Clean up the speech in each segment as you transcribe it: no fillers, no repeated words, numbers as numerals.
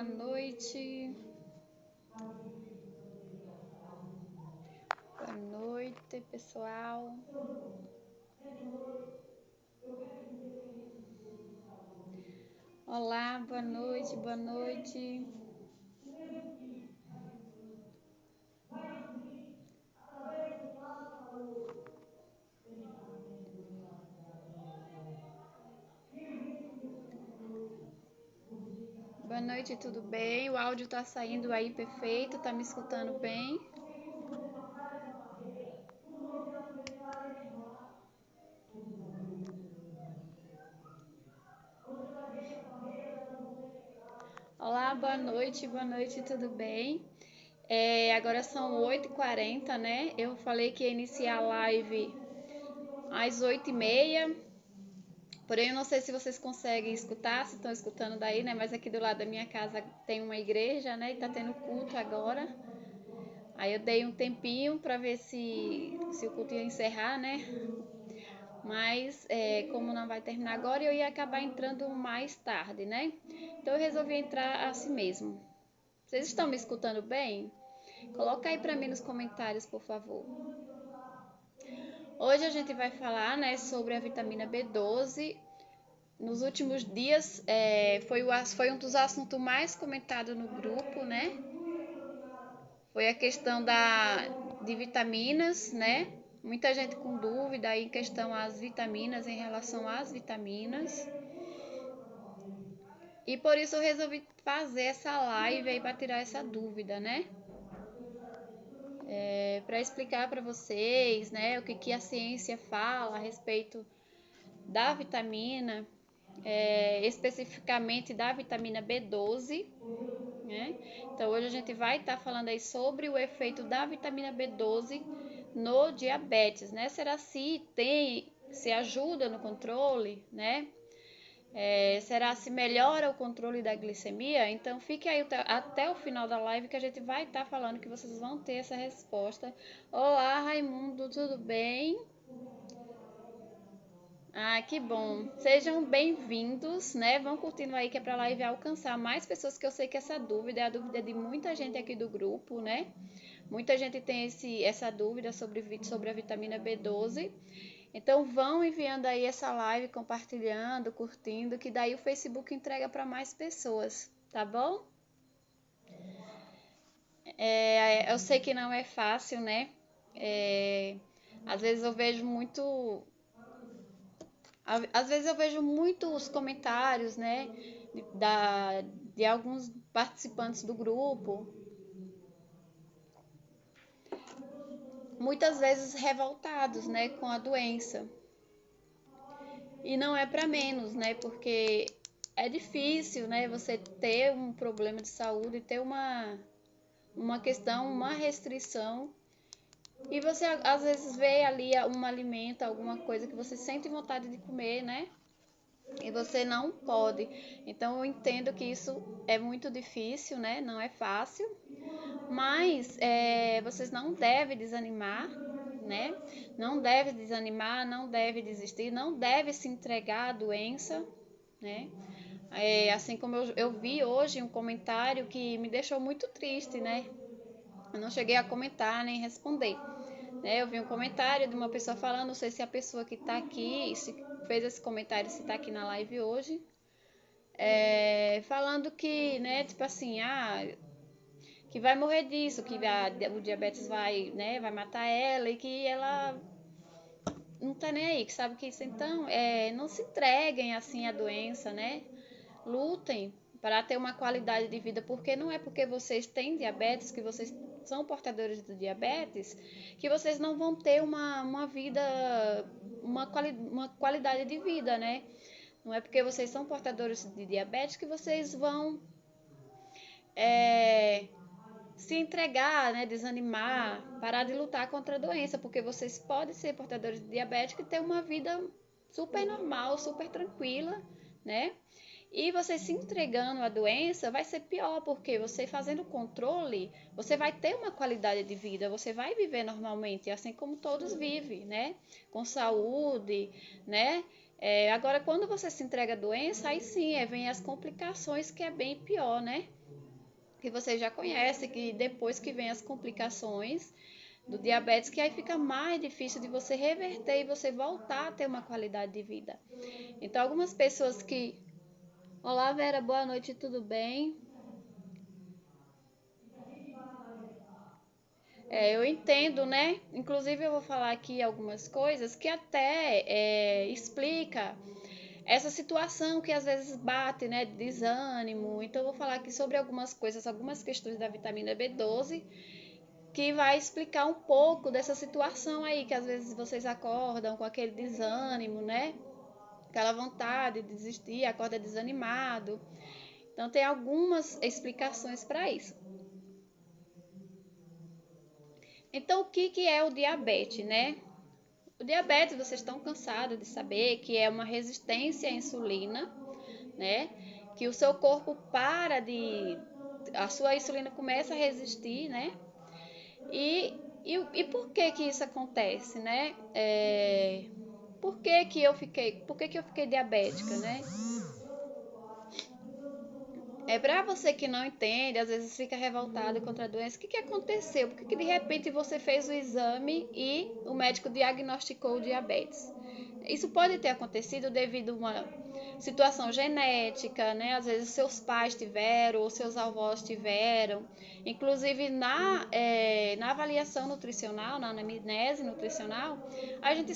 boa noite. Boa noite, pessoal. Olá, boa noite, boa noite. Boa noite, tudo bem? O áudio tá saindo aí perfeito, tá me escutando bem? Olá, boa noite, tudo bem? Agora são 8h40, né? Eu falei que ia iniciar a live às 8h30, porém eu não sei se vocês conseguem escutar, se estão escutando daí, né? Mas aqui do lado da minha casa tem uma igreja, né? E tá tendo culto agora. Aí eu dei um tempinho para ver se o culto ia encerrar, né? Mas como não vai terminar agora, eu ia acabar entrando mais tarde, né? Então eu resolvi entrar assim mesmo. Vocês estão me escutando bem? Coloca aí para mim nos comentários, por favor. Hoje a gente vai falar, né, sobre a vitamina B12. Nos últimos dias foi um dos assuntos mais comentados no grupo, né? Foi a questão de vitaminas, né? Muita gente com dúvida aí em questão às vitaminas, em relação às vitaminas. E por isso eu resolvi fazer essa live aí para tirar essa dúvida, né? Para explicar para vocês, né, o que a ciência fala a respeito da vitamina, especificamente da vitamina B12, né? Então hoje a gente vai estar falando aí sobre o efeito da vitamina B12 no diabetes, né? Será se ajuda no controle, né? Será se melhora o controle da glicemia? Então fique aí até o final da live que a gente vai estar falando, que vocês vão ter essa resposta. Olá, Raimundo, tudo bem? Ah, que bom. Sejam bem-vindos, né? Vão curtindo aí que é para a live alcançar mais pessoas, que eu sei que essa dúvida é a dúvida de muita gente aqui do grupo, né? Muita gente tem essa dúvida sobre a vitamina B12. Então vão enviando aí essa live, compartilhando, curtindo, que daí o Facebook entrega para mais pessoas, tá bom? Eu sei que não é fácil, né? Às vezes eu vejo muitos comentários, né, de alguns participantes do grupo, muitas vezes revoltados, né, com a doença. E não é para menos, né, porque é difícil, né, você ter um problema de saúde, ter uma questão, uma restrição, e você às vezes vê ali um alimento, alguma coisa que você sente vontade de comer, né, e você não pode. Então eu entendo que isso é muito difícil, né? Não é fácil, mas vocês não devem desanimar, né? Não deve desanimar, não deve desistir, não deve se entregar à doença, né? Assim como eu vi hoje um comentário que me deixou muito triste, né? Eu não cheguei a comentar nem responder, né? Eu vi um comentário de uma pessoa falando, não sei se a pessoa que está aqui, se fez esse comentário, se está aqui na live hoje, falando que, né, tipo assim, que vai morrer disso, que o diabetes vai, né, vai matar ela e que ela não tá nem aí, que sabe que isso. Então, não se entreguem assim à doença, né? Lutem para ter uma qualidade de vida, porque não é porque vocês têm diabetes, que vocês são portadores do diabetes, que vocês não vão ter uma vida, uma qualidade de vida, né? Não é porque vocês são portadores de diabetes que vocês vão se entregar, né, desanimar, parar de lutar contra a doença, porque vocês podem ser portadores de diabetes e ter uma vida super normal, super tranquila, né? E você se entregando à doença vai ser pior, porque você fazendo controle, você vai ter uma qualidade de vida, você vai viver normalmente, assim como todos vivem, né? Com saúde, né? Agora, quando você se entrega à doença, aí sim, vem as complicações, que é bem pior, né? que você já conhece, que depois que vem as complicações do diabetes, que aí fica mais difícil de você reverter e você voltar a ter uma qualidade de vida. Então, algumas pessoas que... Olá, Vera, boa noite, tudo bem? Eu entendo, né? Inclusive, eu vou falar aqui algumas coisas que até explica essa situação que às vezes bate, né, de desânimo. Então, eu vou falar aqui sobre algumas coisas, algumas questões da vitamina B12, que vai explicar um pouco dessa situação aí, que às vezes vocês acordam com aquele desânimo, né? Aquela vontade de desistir, acorda desanimado. Então, tem algumas explicações para isso. Então, o que é o diabetes, né? O diabetes, vocês estão cansados de saber que é uma resistência à insulina, né? Que o seu corpo para de... A sua insulina começa a resistir, né? E por que que isso acontece, né? Por que que eu fiquei diabética, né? Para você que não entende, às vezes fica revoltado contra a doença, o que que aconteceu? Por que que de repente você fez o exame e o médico diagnosticou o diabetes? Isso pode ter acontecido devido a uma situação genética, né? Às vezes seus pais tiveram ou seus avós tiveram. Inclusive na avaliação nutricional, na anamnese nutricional, a gente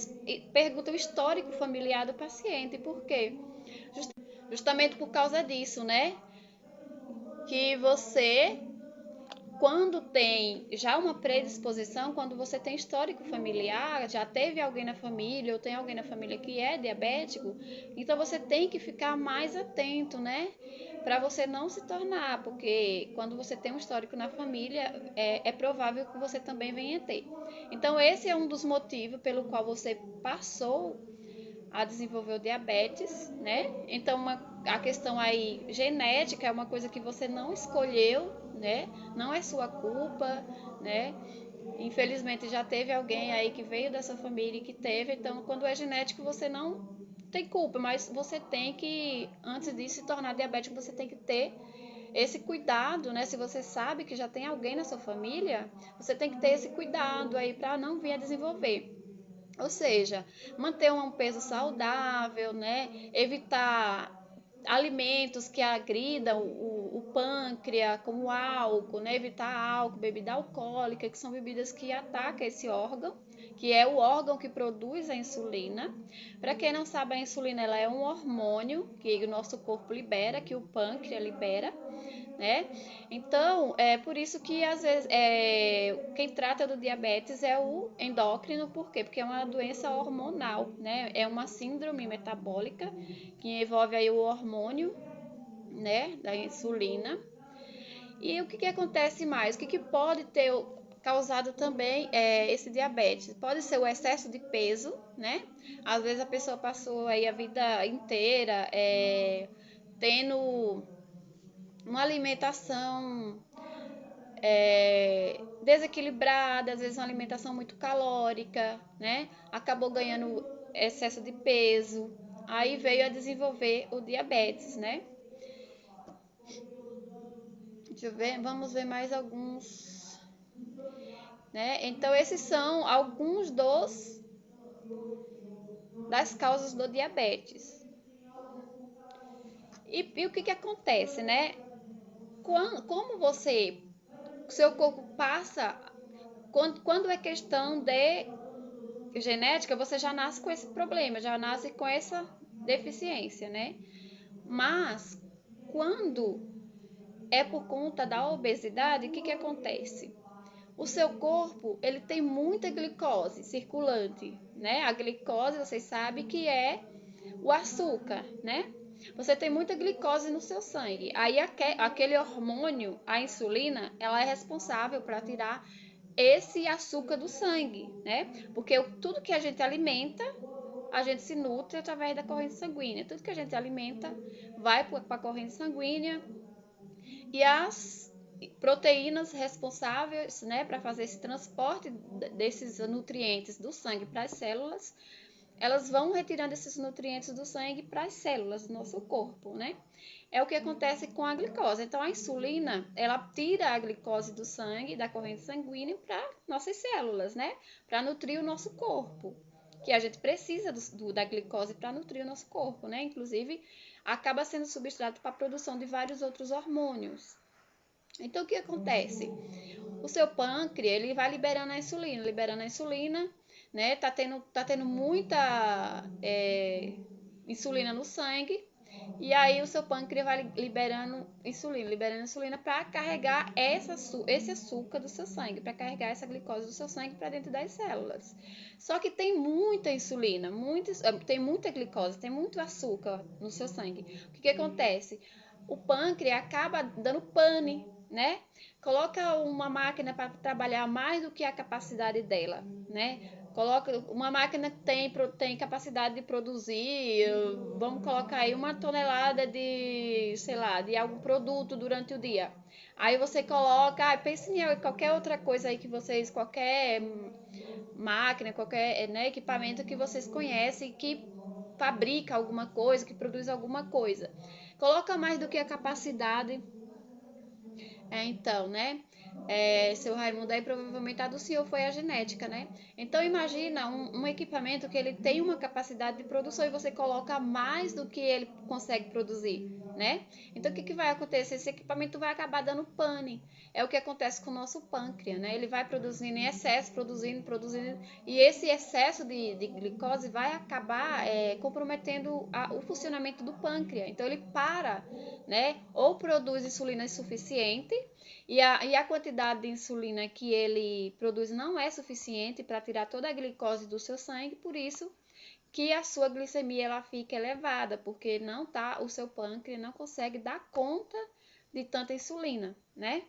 pergunta o histórico familiar do paciente. Por quê? Justamente por causa disso, né? Que você, quando tem já uma predisposição, quando você tem histórico familiar, já teve alguém na família ou tem alguém na família que é diabético, então você tem que ficar mais atento, né? Para você não se tornar, porque quando você tem um histórico na família, é provável que você também venha ter. Então, esse é um dos motivos pelo qual você passou a desenvolver o diabetes, né? Então, a questão aí genética é uma coisa que você não escolheu, né? Não é sua culpa, né? Infelizmente já teve alguém aí que veio dessa família e que teve, então quando é genético você não tem culpa, mas você tem que, antes de se tornar diabético, você tem que ter esse cuidado, né? Se você sabe que já tem alguém na sua família, você tem que ter esse cuidado aí para não vir a desenvolver. Ou seja, manter um peso saudável, né? Evitar alimentos que agridam o pâncreas, como o álcool, né? Evitar álcool, bebida alcoólica, que são bebidas que atacam esse órgão, que é o órgão que produz a insulina. Para quem não sabe, a insulina ela é um hormônio que o nosso corpo libera, que o pâncreas libera, né? Então, é por isso que às vezes quem trata do diabetes é o endócrino, por quê? Porque é uma doença hormonal, né? É uma síndrome metabólica que envolve aí o hormônio, né, da insulina. E o que que acontece mais? O que que pode ter causado também esse diabetes? Pode ser o excesso de peso, né? Às vezes a pessoa passou aí a vida inteira tendo uma alimentação desequilibrada, às vezes uma alimentação muito calórica, né? Acabou ganhando excesso de peso, aí veio a desenvolver o diabetes, né? Deixa eu ver, vamos ver mais alguns, né? Então esses são alguns das causas do diabetes. E o que que acontece, né? Como seu corpo passa, quando é questão de genética, você já nasce com esse problema, já nasce com essa deficiência, né? Mas quando é por conta da obesidade, o que que acontece? O seu corpo, ele tem muita glicose circulante, né? A glicose, vocês sabem que é o açúcar, né? Você tem muita glicose no seu sangue. Aí aquele hormônio, a insulina, ela é responsável para tirar esse açúcar do sangue, né? Porque tudo que a gente alimenta, a gente se nutre através da corrente sanguínea. Tudo que a gente alimenta vai para a corrente sanguínea e as proteínas responsáveis, né, para fazer esse transporte desses nutrientes do sangue para as células elas vão retirando esses nutrientes do sangue para as células do nosso corpo, né? É o que acontece com a glicose. Então, a insulina, ela tira a glicose do sangue, da corrente sanguínea, para nossas células, né? Para nutrir o nosso corpo, que a gente precisa da glicose para nutrir o nosso corpo, né? Inclusive, acaba sendo substrato para a produção de vários outros hormônios. Então, o que acontece? O seu pâncreas, ele vai liberando a insulina, né? Tá tendo muita insulina no sangue, e aí o seu pâncreas vai liberando insulina para carregar esse açúcar do seu sangue, para carregar essa glicose do seu sangue para dentro das células. Só que tem muita insulina, tem muita glicose, tem muito açúcar no seu sangue. O que acontece? O pâncreas acaba dando pane, né? Coloca uma máquina para trabalhar mais do que a capacidade dela, né? Coloca uma máquina que tem capacidade de produzir, vamos colocar aí 1 tonelada de, sei lá, de algum produto durante o dia. Aí você coloca, pense em qualquer outra coisa aí que vocês, qualquer máquina, qualquer, né, equipamento que vocês conhecem que fabrica alguma coisa, que produz alguma coisa. Coloca mais do que a capacidade. Então, né? Seu Raimundo, aí provavelmente a do senhor foi a genética, né? Então, imagina um equipamento que ele tem uma capacidade de produção e você coloca mais do que ele consegue produzir, né? Então, o que vai acontecer? Esse equipamento vai acabar dando pane. É o que acontece com o nosso pâncreas, né? Ele vai produzindo em excesso, produzindo, e esse excesso de glicose vai acabar comprometendo o funcionamento do pâncreas. Então, ele para, né? Ou produz insulina insuficiente, e a quantidade de insulina que ele produz não é suficiente para tirar toda a glicose do seu sangue, por isso que a sua glicemia ela fica elevada, porque o seu pâncreas não consegue dar conta de tanta insulina, né?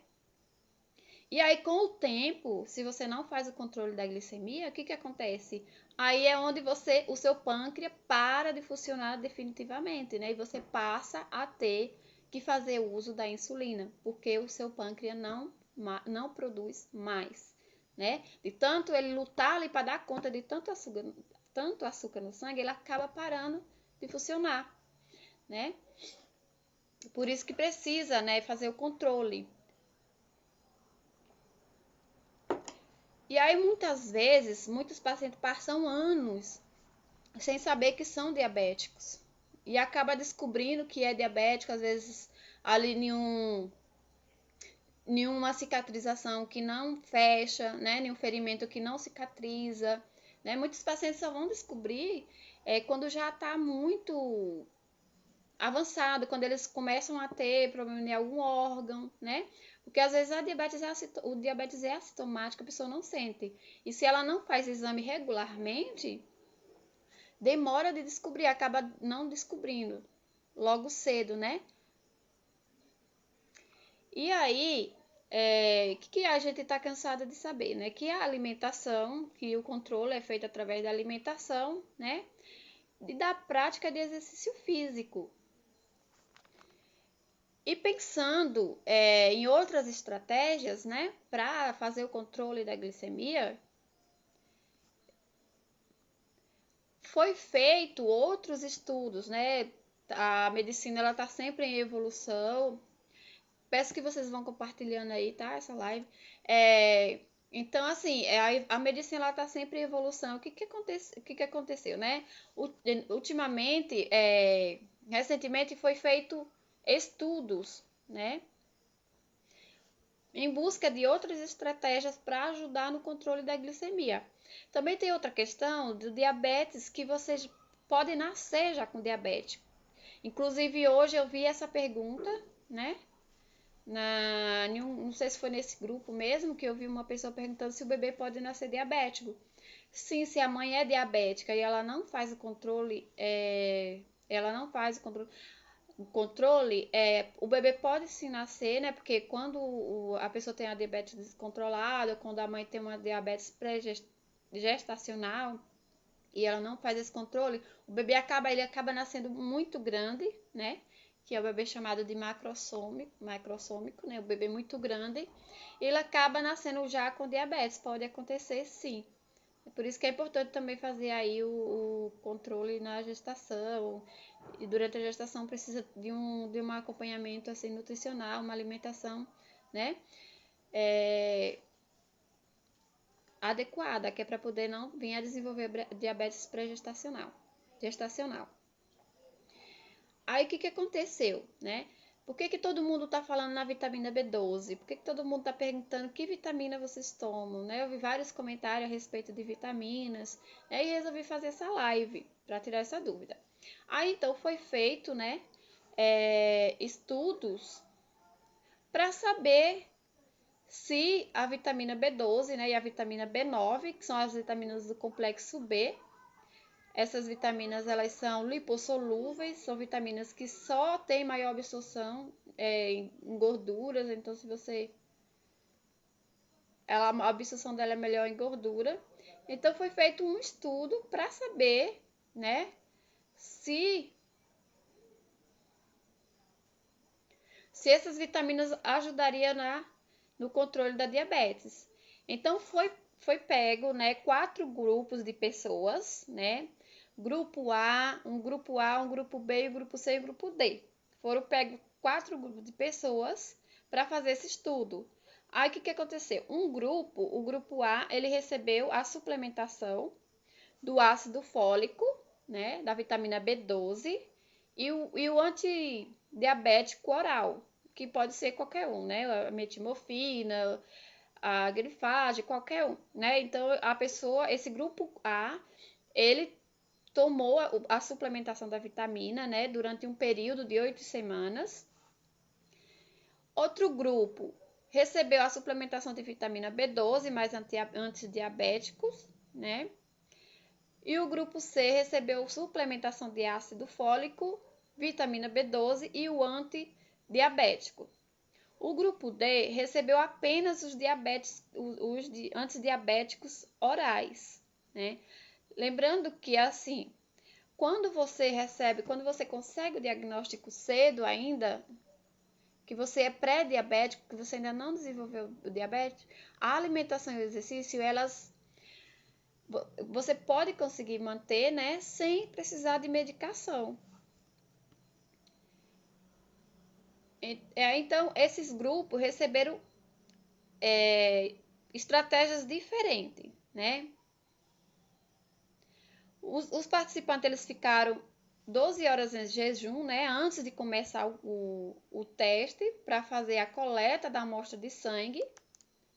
E aí, com o tempo, se você não faz o controle da glicemia, o que acontece? Aí é onde o seu pâncreas para de funcionar definitivamente, né? E você passa a ter que fazer uso da insulina, porque o seu pâncreas não produz mais, né? De tanto ele lutar ali para dar conta de tanto açúcar no sangue, ele acaba parando de funcionar, né? Por isso que precisa, né, fazer o controle. E aí, muitas vezes, muitos pacientes passam anos sem saber que são diabéticos. E acaba descobrindo que é diabético, às vezes, ali nenhuma cicatrização que não fecha, né? Nenhum ferimento que não cicatriza. Né? Muitos pacientes só vão descobrir quando já está muito avançado, quando eles começam a ter problema em algum órgão, né? Porque às vezes o diabetes é assintomático, a pessoa não sente. E se ela não faz exame regularmente, demora de descobrir, acaba não descobrindo logo cedo, né? E aí, que a gente está cansada de saber, né? Que a alimentação, que o controle é feito através da alimentação, né? E da prática de exercício físico. E pensando em outras estratégias, né, para fazer o controle da glicemia, foi feito outros estudos, né? A medicina ela está sempre em evolução. Peço que vocês vão compartilhando aí, tá? Essa live. Então, assim, a medicina ela está sempre em evolução. O que aconteceu, né? Ultimamente, recentemente foi feito estudos, né? Em busca de outras estratégias para ajudar no controle da glicemia. Também tem outra questão do diabetes, que vocês podem nascer já com diabetes. Inclusive, hoje eu vi essa pergunta, né? Não sei se foi nesse grupo mesmo, que eu vi uma pessoa perguntando se o bebê pode nascer diabético. Sim, se a mãe é diabética e ela não faz o controle, o bebê pode sim nascer, né? Porque quando a pessoa tem a diabetes descontrolada, quando a mãe tem uma diabetes pré-gestacional e ela não faz esse controle, o bebê acaba nascendo muito grande, né? Que é o bebê chamado de macrossômico, né? O bebê muito grande, e ele acaba nascendo já com diabetes, pode acontecer sim, Por isso que é importante também fazer aí o controle na gestação. E durante a gestação precisa de um acompanhamento assim, nutricional, uma alimentação, né? Adequada, que é para poder não vir a desenvolver diabetes pré-gestacional. Gestacional. Aí o que aconteceu, né? Por que todo mundo está falando na vitamina B12? Por que todo mundo está perguntando que vitamina vocês tomam, né? Eu vi vários comentários a respeito de vitaminas, né? E resolvi fazer essa live para tirar essa dúvida. Aí então foi feito, né? Estudos para saber se a vitamina B12, né, e a vitamina B9, que são as vitaminas do complexo B, essas vitaminas elas são lipossolúveis, são vitaminas que só têm maior absorção em gorduras, então se você a absorção dela é melhor em gordura. Então foi feito um estudo para saber, né, se essas vitaminas ajudariam no controle da diabetes. Então foi pego, né, 4 grupos de pessoas, né? Grupo A, um grupo B, um grupo C e um grupo D. Foram pegos 4 grupos de pessoas para fazer esse estudo. Aí o que aconteceu? O grupo A, ele recebeu a suplementação do ácido fólico, né, da vitamina B12 e o antidiabético oral, que pode ser qualquer um, né, a metimorfina, a grifage, qualquer um, né? Então a pessoa, esse grupo A, ele tomou a suplementação da vitamina, né, durante um período de 8 semanas. Outro grupo recebeu a suplementação de vitamina B12, mais antidiabéticos, né? E o grupo C recebeu suplementação de ácido fólico, vitamina B12 e o antidiabético. O grupo D recebeu apenas os antidiabéticos orais, né? Lembrando que, assim, quando você consegue o diagnóstico cedo ainda, que você é pré-diabético, que você ainda não desenvolveu o diabetes, a alimentação e o exercício, você pode conseguir manter, né, sem precisar de medicação. Então, esses grupos receberam estratégias diferentes, né? Os participantes eles ficaram 12 horas em jejum, né, antes de começar o teste, para fazer a coleta da amostra de sangue,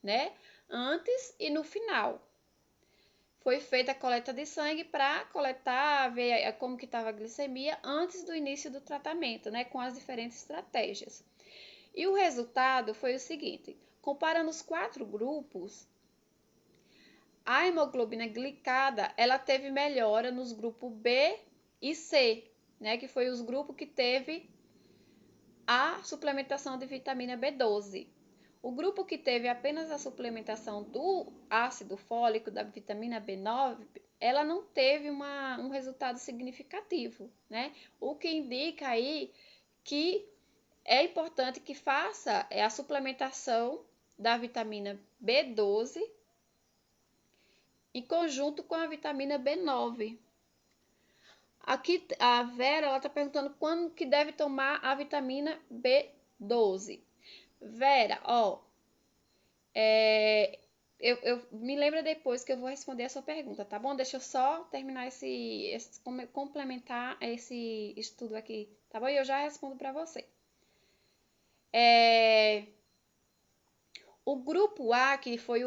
né, antes e no final. Foi feita a coleta de sangue para coletar, ver como que estava a glicemia antes do início do tratamento, né, com as diferentes estratégias. E o resultado foi o seguinte: comparando os 4 grupos, a hemoglobina glicada, ela teve melhora nos grupos B e C, né, que foi os grupos que teve a suplementação de vitamina B12. O grupo que teve apenas a suplementação do ácido fólico, da vitamina B9, ela não teve um resultado significativo, né? O que indica aí que é importante que faça a suplementação da vitamina B12 em conjunto com a vitamina B9. Aqui a Vera ela está perguntando quando que deve tomar a vitamina B12. Vera, eu me lembro depois que eu vou responder a sua pergunta, tá bom? Deixa eu só terminar complementar esse estudo aqui, tá bom? E eu já respondo para você. O grupo A, que foi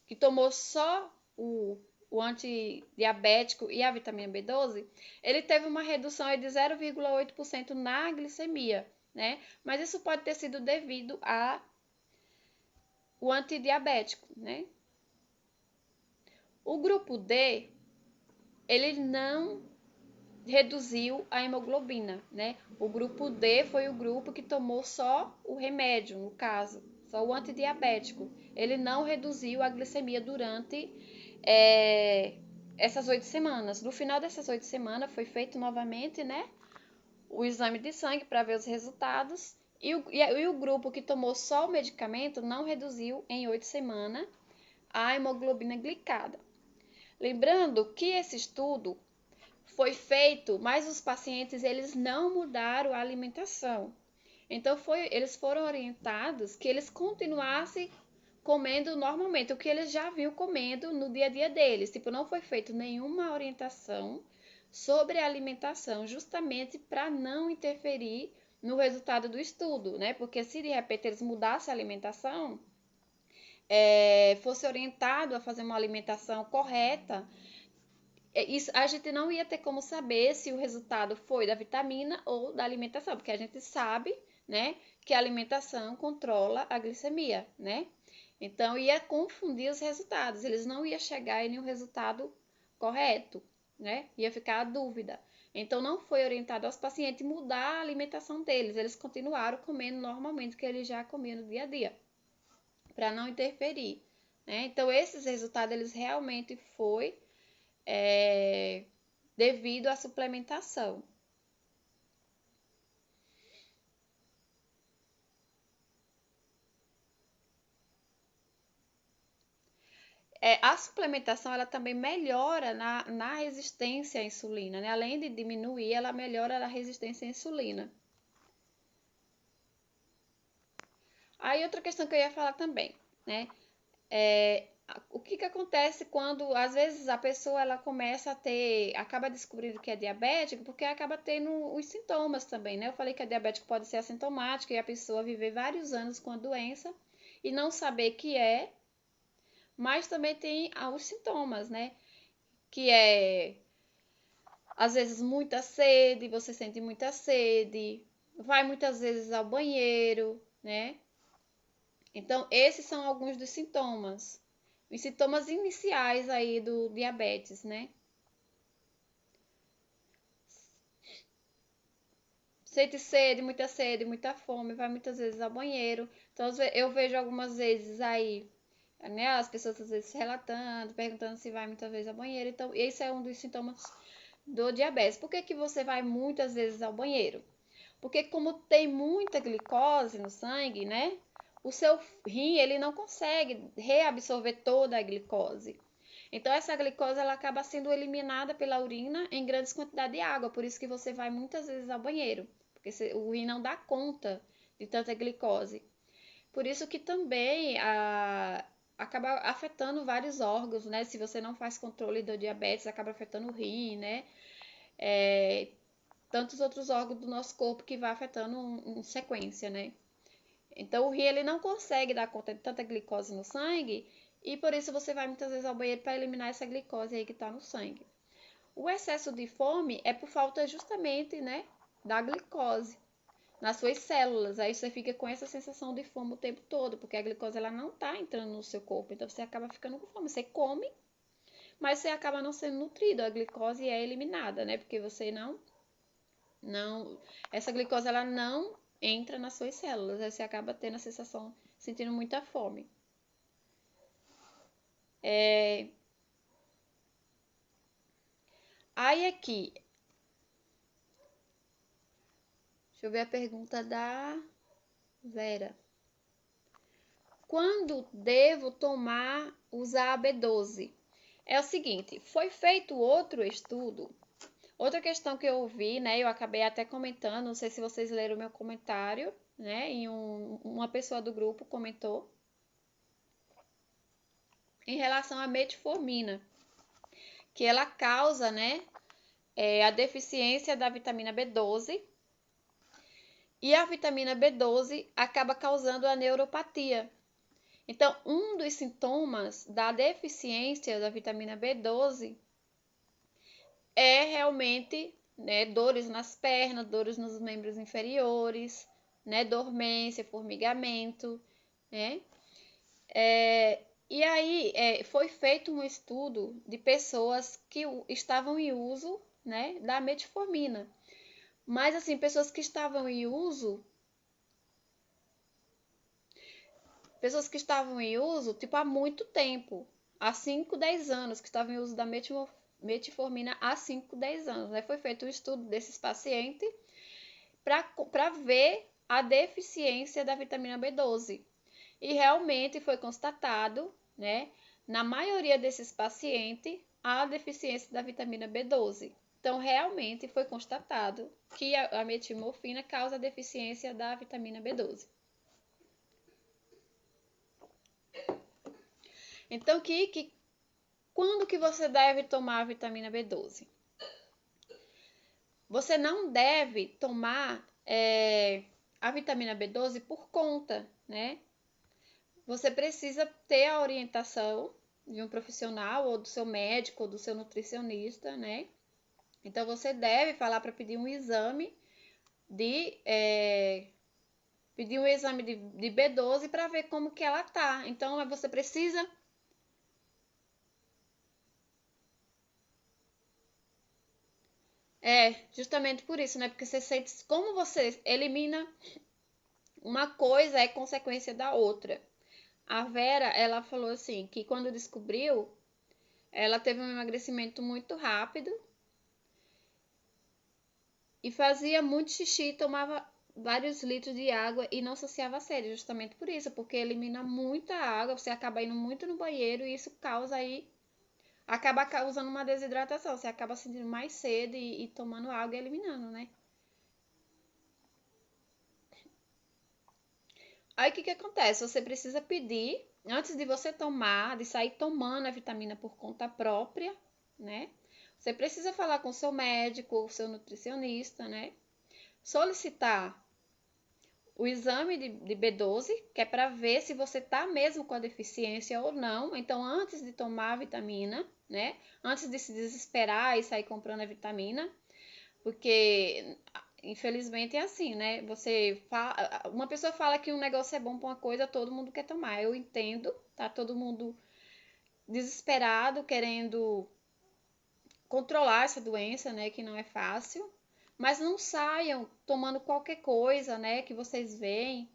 que tomou só o antidiabético e a vitamina B12, ele teve uma redução de 0,8% na glicemia, né? Mas isso pode ter sido devido ao antidiabético, né? O grupo D, ele não reduziu a hemoglobina, né? O grupo D foi o grupo que tomou só o remédio, no caso, só o antidiabético. Ele não reduziu a glicemia durante essas 8 semanas. No final dessas 8 semanas foi feito novamente, né, o exame de sangue para ver os resultados. E o grupo que tomou só o medicamento não reduziu em 8 semanas a hemoglobina glicada. Lembrando que esse estudo foi feito, mas os pacientes eles não mudaram a alimentação. Então eles foram orientados que eles continuassem comendo normalmente, o que eles já vinham comendo no dia a dia deles. Tipo, não foi feito nenhuma orientação sobre a alimentação, justamente para não interferir no resultado do estudo, né? Porque se de repente eles mudassem a alimentação, fosse orientado a fazer uma alimentação correta, isso, a gente não ia ter como saber se o resultado foi da vitamina ou da alimentação, porque a gente sabe, né, que a alimentação controla a glicemia, né? Então ia confundir os resultados, eles não iam chegar em nenhum resultado correto, né? Ia ficar a dúvida. Então não foi orientado aos pacientes mudar a alimentação deles, eles continuaram comendo normalmente o que eles já comiam no dia a dia, para não interferir, né? Então esses resultados eles realmente foi devido à suplementação. A suplementação ela também melhora na resistência à insulina, né? Além de diminuir, ela melhora a resistência à insulina. Aí outra questão que eu ia falar também, né? O que acontece quando às vezes a pessoa ela começa a ter, acaba descobrindo que é diabética, porque acaba tendo os sintomas também, né? Eu falei que a diabetes pode ser assintomática e a pessoa viver vários anos com a doença e não saber que mas também tem os sintomas, né? Que às vezes muita sede, você sente muita sede, vai muitas vezes ao banheiro, né? Então, esses são alguns dos sintomas. Os sintomas iniciais aí do diabetes, né? Sente sede, muita fome, vai muitas vezes ao banheiro. Então, eu vejo algumas vezes aí, né, as pessoas às vezes relatando, perguntando se vai muitas vezes ao banheiro. Então, esse é um dos sintomas do diabetes. Por que que você vai muitas vezes ao banheiro? Porque como tem muita glicose no sangue, né? O seu rim, ele não consegue reabsorver toda a glicose. Então essa glicose ela acaba sendo eliminada pela urina em grandes quantidades de água, por isso que você vai muitas vezes ao banheiro, porque o rim não dá conta de tanta glicose. Por isso que também acaba afetando vários órgãos, né? Se você não faz controle do diabetes, acaba afetando o rim, né? Tantos outros órgãos do nosso corpo que vai afetando em sequência, né? Então o rim ele não consegue dar conta de tanta glicose no sangue e por isso você vai muitas vezes ao banheiro para eliminar essa glicose aí que está no sangue. O excesso de fome é por falta justamente, né, da glicose nas suas células. Aí você fica com essa sensação de fome o tempo todo, porque a glicose ela não está entrando no seu corpo, então você acaba ficando com fome. Você come, mas você acaba não sendo nutrido. A glicose é eliminada, né? Porque você não, essa glicose ela não entra nas suas células, aí você acaba tendo a sensação, sentindo muita fome. Aí aqui, deixa eu ver a pergunta da Vera. Quando devo usar a B12? É o seguinte, foi feito outro estudo, outra questão que eu ouvi, né? Eu acabei até comentando, não sei se vocês leram o meu comentário, né? Uma pessoa do grupo comentou em relação à metformina, que ela causa, né, a deficiência da vitamina B12 e a vitamina B12 acaba causando a neuropatia. Então, um dos sintomas da deficiência da vitamina B12 é realmente, né, dores nas pernas, dores nos membros inferiores, né, dormência, formigamento, né? E aí foi feito um estudo de pessoas que estavam em uso, né, da metformina. Mas assim, pessoas que estavam em uso, tipo há muito tempo, há 5, 10 anos, que estavam em uso da metformina há 5, 10 anos, né? Foi feito um estudo desses pacientes para ver a deficiência da vitamina B12. E realmente foi constatado, né, na maioria desses pacientes, há deficiência da vitamina B12. Então, realmente foi constatado que a metilmorfina causa deficiência da vitamina B12. Então, quando que você deve tomar a vitamina B12? Você não deve tomar a vitamina B12 por conta, né? Você precisa ter a orientação de um profissional, ou do seu médico, ou do seu nutricionista, né? Então, você deve falar para pedir um exame de B12 para ver como que ela tá. Então, você precisa justamente por isso, né? Porque você sente como você elimina uma coisa é consequência da outra. A Vera, ela falou assim, que quando descobriu, ela teve um emagrecimento muito rápido e fazia muito xixi, tomava vários litros de água e não saciava a sede, justamente por isso, porque elimina muita água, você acaba indo muito no banheiro e isso causa aí, acaba causando uma desidratação, você acaba sentindo mais sede e tomando água e eliminando, né? Aí o que acontece? Você precisa pedir, antes de você tomar, de sair tomando a vitamina por conta própria, né? Você precisa falar com o seu médico, o seu nutricionista, né? Solicitar o exame de B12, que é para ver se você tá mesmo com a deficiência ou não. Então, antes de tomar a vitamina, né? Antes de se desesperar e sair comprando a vitamina, porque infelizmente é assim, né? Uma pessoa fala que um negócio é bom para uma coisa, todo mundo quer tomar. Eu entendo, tá todo mundo desesperado, querendo controlar essa doença, né? Que não é fácil. Mas não saiam tomando qualquer coisa, né? Que vocês veem,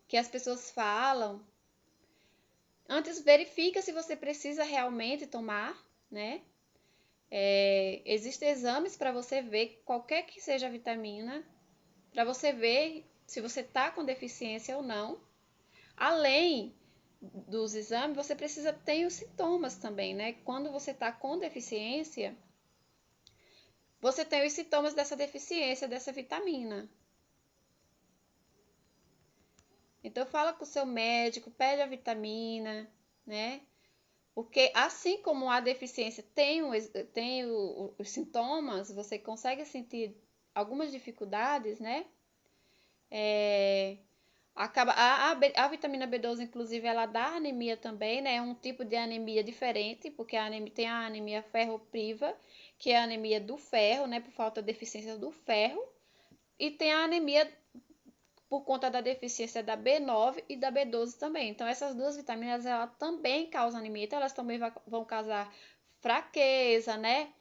que as pessoas falam. Antes verifica se você precisa realmente tomar, né? Existem exames para você ver qualquer que seja a vitamina, para você ver se você está com deficiência ou não. Além dos exames, você precisa ter os sintomas também, né? Quando você está com deficiência, você tem os sintomas dessa deficiência, dessa vitamina. Então, fala com o seu médico, pede a vitamina, né? Porque assim como a deficiência tem os sintomas, você consegue sentir algumas dificuldades, né? A vitamina B12, inclusive, ela dá anemia também, né? É um tipo de anemia diferente, porque tem a anemia ferropriva, que é a anemia do ferro, né? Por falta de deficiência do ferro. E tem a anemia por conta da deficiência da B9 e da B12 também. Então, essas duas vitaminas, ela também causam anemia. Então, elas também vão causar fraqueza, né?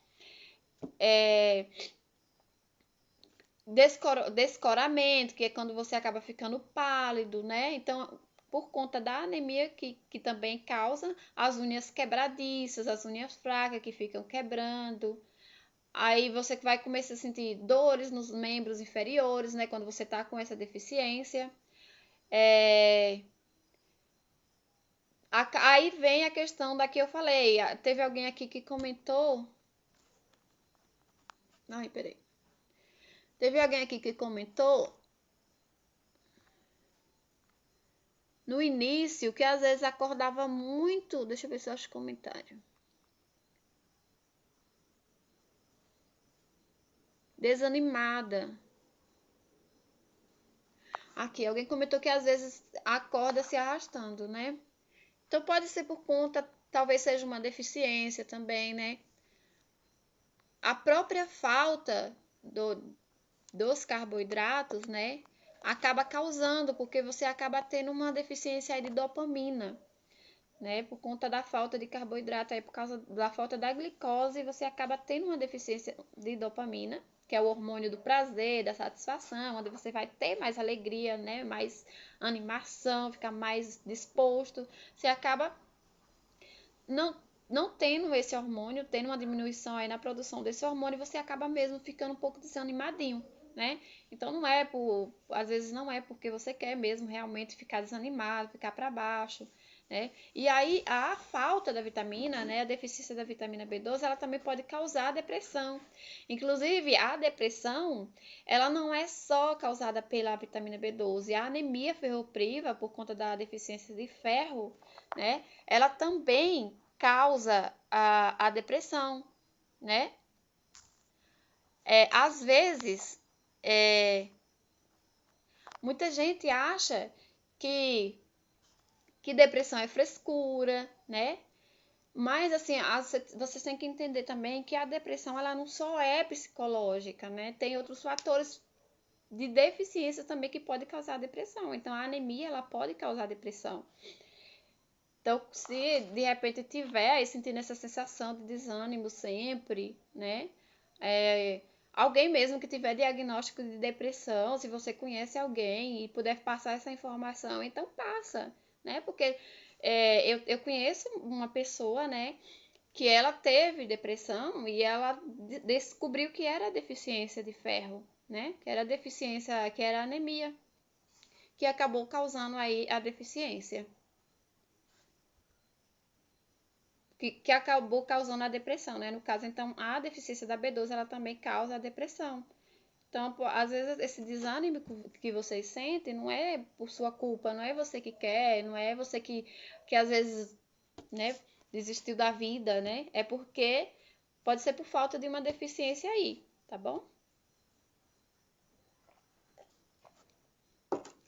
Descoramento, que é quando você acaba ficando pálido, né? Então, por conta da anemia que também causa as unhas quebradiças, as unhas fracas que ficam quebrando. Aí você vai começar a sentir dores nos membros inferiores, né? Quando você tá com essa deficiência. Aí vem a questão da que eu falei. Teve alguém aqui que comentou. Ai, peraí. Teve alguém aqui que comentou no início que às vezes acordava muito. Deixa eu ver se eu acho o comentário. Desanimada. Aqui, alguém comentou que às vezes acorda se arrastando, né? Então pode ser por conta, talvez seja uma deficiência também, né? A própria falta dos carboidratos, né? Acaba causando, porque você acaba tendo uma deficiência aí de dopamina, né? Por conta da falta de carboidrato, aí por causa da falta da glicose, você acaba tendo uma deficiência de dopamina, que é o hormônio do prazer, da satisfação, onde você vai ter mais alegria, né? Mais animação, ficar mais disposto. Você acaba não tendo esse hormônio, tendo uma diminuição aí na produção desse hormônio, você acaba mesmo ficando um pouco desanimadinho, né? Então às vezes não é porque você quer mesmo realmente ficar desanimado, ficar para baixo, né? E aí a falta da vitamina, né, a deficiência da vitamina B12, ela também pode causar depressão. Inclusive, a depressão, ela não é só causada pela vitamina B12. A anemia ferropriva, por conta da deficiência de ferro, né, ela também causa a depressão, né? Às vezes, muita gente acha que depressão é frescura, né? Mas, assim, vocês têm que entender também que a depressão, ela não só é psicológica, né? Tem outros fatores de deficiência também que podem causar depressão. Então, a anemia, ela pode causar depressão. Então, se de repente tiver aí sentindo essa sensação de desânimo sempre, né? Alguém mesmo que tiver diagnóstico de depressão, se você conhece alguém e puder passar essa informação, então passa, né? Porque eu conheço uma pessoa, né, que ela teve depressão e ela descobriu que era deficiência de ferro, né? Que era deficiência, que era anemia, que acabou causando aí a deficiência. Que acabou causando a depressão, né? No caso, então, a deficiência da B12, ela também causa a depressão. Então, às vezes, esse desânimo que vocês sentem não é por sua culpa, não é você que quer, não é você que às vezes, né, desistiu da vida, né? É porque pode ser por falta de uma deficiência aí, tá bom?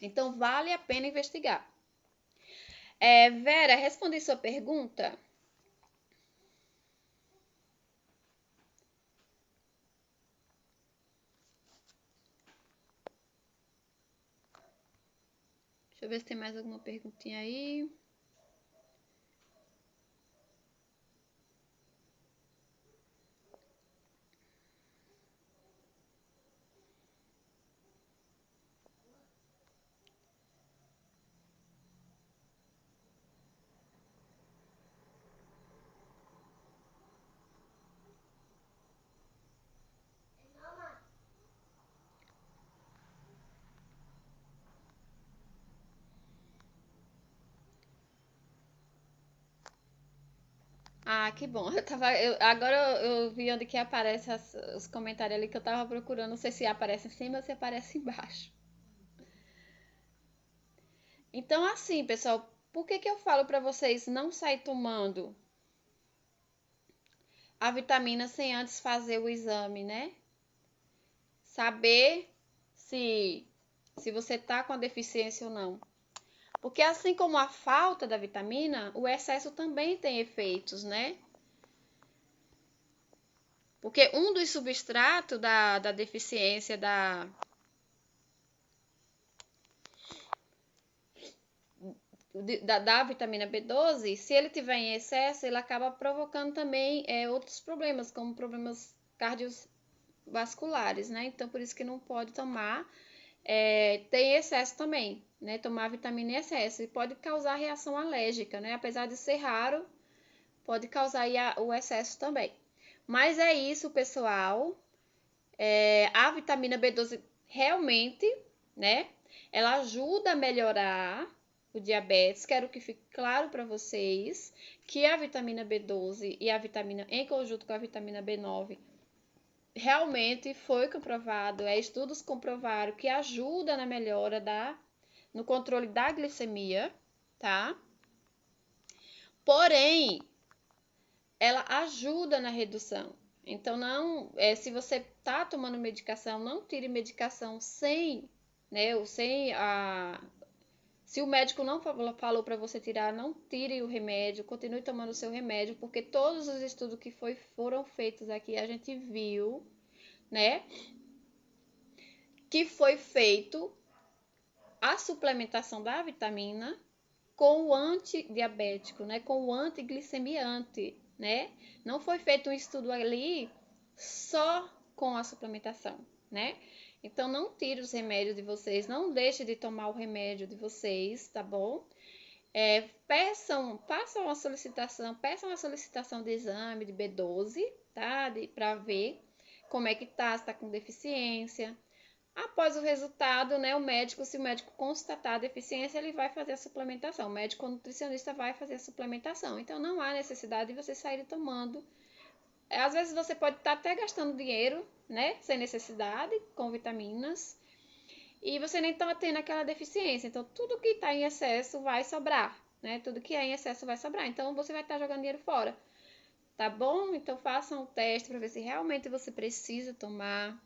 Então, vale a pena investigar. Vera, respondi sua pergunta? Deixa eu ver se tem mais alguma perguntinha aí. Ah, que bom. Agora eu vi onde que aparece os comentários ali que eu tava procurando. Não sei se aparece em cima ou se aparece embaixo. Então, assim, pessoal, por que eu falo para vocês não sair tomando a vitamina sem antes fazer o exame, né? Saber se você tá com a deficiência ou não. Porque assim como a falta da vitamina, o excesso também tem efeitos, né? Porque um dos substratos da deficiência da vitamina B12, se ele tiver em excesso, ele acaba provocando também outros problemas, como problemas cardiovasculares, né? Então, por isso que não pode tomar, tem excesso também, né? Tomar vitamina em excesso e pode causar reação alérgica, né? Apesar de ser raro, pode causar aí o excesso também. Mas é isso, pessoal. A vitamina B12 realmente, né? Ela ajuda a melhorar o diabetes. Quero que fique claro para vocês que a vitamina B12 e a vitamina em conjunto com a vitamina B9 realmente foi comprovado, estudos comprovaram que ajuda na melhora no controle da glicemia, tá? Porém, ela ajuda na redução. Então, não, se você tá tomando medicação, não tire medicação sem, né, se o médico não falou para você tirar, não tire o remédio, continue tomando o seu remédio, porque todos os estudos que foram feitos aqui, a gente viu, né, que foi feito a suplementação da vitamina com o antidiabético, né, com o antiglicemiante, né? Não foi feito um estudo ali só com a suplementação, né? Então não tire os remédios de vocês, não deixe de tomar o remédio de vocês, tá bom? Peçam a solicitação de exame de B12, tá? Para ver como é que tá, se tá com deficiência, Após o resultado, né, se o médico constatar a deficiência, ele vai fazer a suplementação. O médico nutricionista vai fazer a suplementação. Então, não há necessidade de você sair tomando. Às vezes, você pode estar até gastando dinheiro, né, sem necessidade, com vitaminas, e você nem está tendo aquela deficiência. Então, tudo que está em excesso vai sobrar, né? Tudo que é em excesso vai sobrar. Então, você vai estar jogando dinheiro fora. Tá bom? Então, façam um teste para ver se realmente você precisa tomar.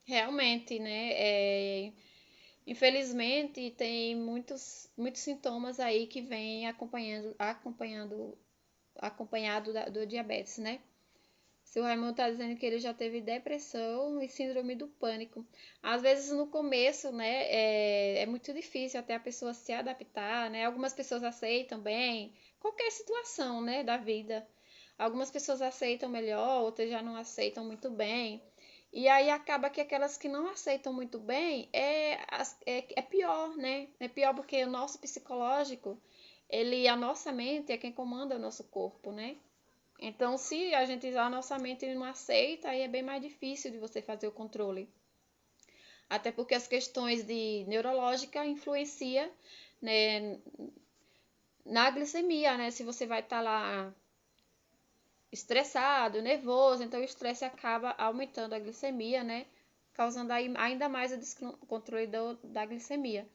Realmente, né? Infelizmente, tem muitos sintomas aí que vêm acompanhado do diabetes, né? Seu Raimundo está dizendo que ele já teve depressão e síndrome do pânico. Às vezes, no começo, né, é muito difícil até a pessoa se adaptar, né? Algumas pessoas aceitam bem, qualquer situação, né, da vida. Algumas pessoas aceitam melhor, outras já não aceitam muito bem. E aí acaba que aquelas que não aceitam muito bem é pior, né? É pior porque o nosso psicológico, a nossa mente é quem comanda o nosso corpo, né? Então, se a nossa mente não aceita, aí é bem mais difícil de você fazer o controle. Até porque as questões de neurológica influenciam, né, na glicemia, né? Se você vai estar lá estressado, nervoso, então o estresse acaba aumentando a glicemia, né? Causando ainda mais o descontrole da glicemia.